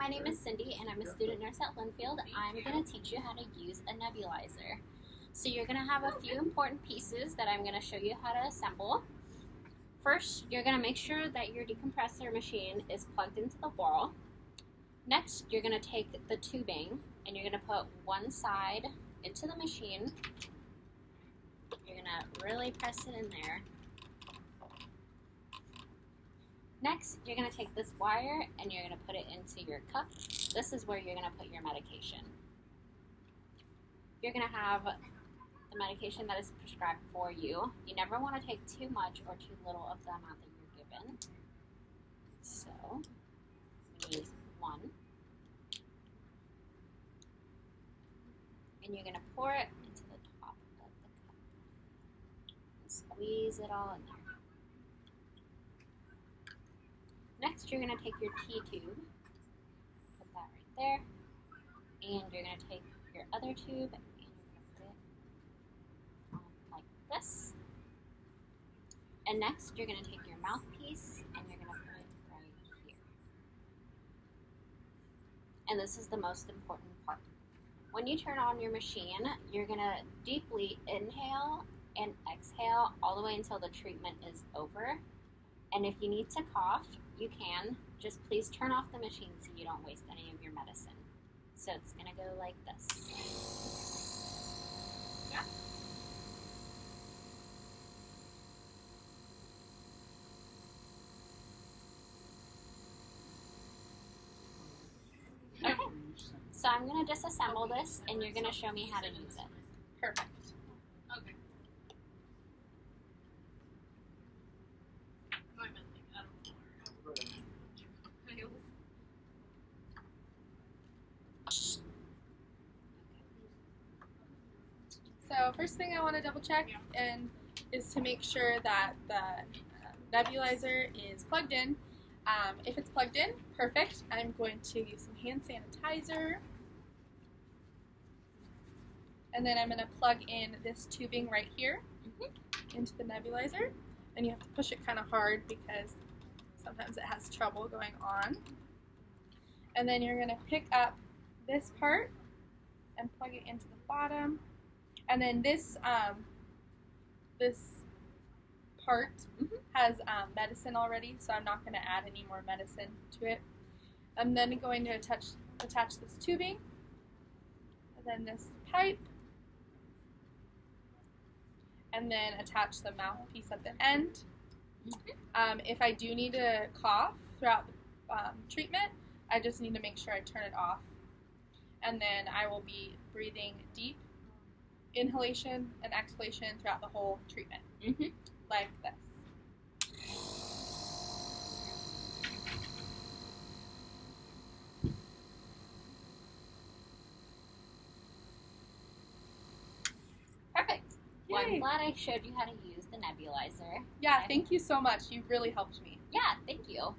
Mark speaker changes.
Speaker 1: my name is Cindy and I'm a student nurse at Linfield. I'm going to teach you how to use a nebulizer. So you're going to have a few important pieces that I'm going to show you how to assemble. First, you're going to make sure that your decompressor machine is plugged into the wall. Next, you're going to take the tubing and you're going to put one side into the machine. You're going to really press it in there. Next, you're going to take this wire and you're going to put it into your cup. This is where you're going to put your medication. You're going to have the medication that is prescribed for you. You never want to take too much or too little of the amount that you're given. So, use one. And you're going to pour it into the top of the cup. And squeeze it all in there. Next, you're going to take your T-tube, put that right there, and you're going to take your other tube and you're going to put it on like this. And next, you're going to take your mouthpiece and you're going to put it right here. And this is the most important part. When you turn on your machine, you're going to deeply inhale and exhale all the way until the treatment is over. And if you need to cough, you can. Just please turn off the machine so you don't waste any of your medicine. So it's going to go like this. Yeah. Okay. So I'm going to disassemble this and you're going to show me how to use it.
Speaker 2: Perfect. Okay. So first thing I want to double check is to make sure that the nebulizer is plugged in. If it's plugged in, perfect. I'm going to use some hand sanitizer. And then I'm going to plug in this tubing right here into the nebulizer. And you have to push it kind of hard because sometimes it has trouble going on. And then you're going to pick up this part and plug it into the bottom. And then this this part has medicine already, so I'm not going to add any more medicine to it. I'm then going to attach this tubing, and then this pipe, and then attach the mouthpiece at the end. If I do need to cough throughout the treatment, I just need to make sure I turn it off. And then I will be breathing deep inhalation and exhalation throughout the whole treatment, like this.
Speaker 1: Perfect. Well, I'm glad I showed you how to use the nebulizer.
Speaker 2: Yeah, thank you so much. You've really helped me.
Speaker 1: Yeah, thank you.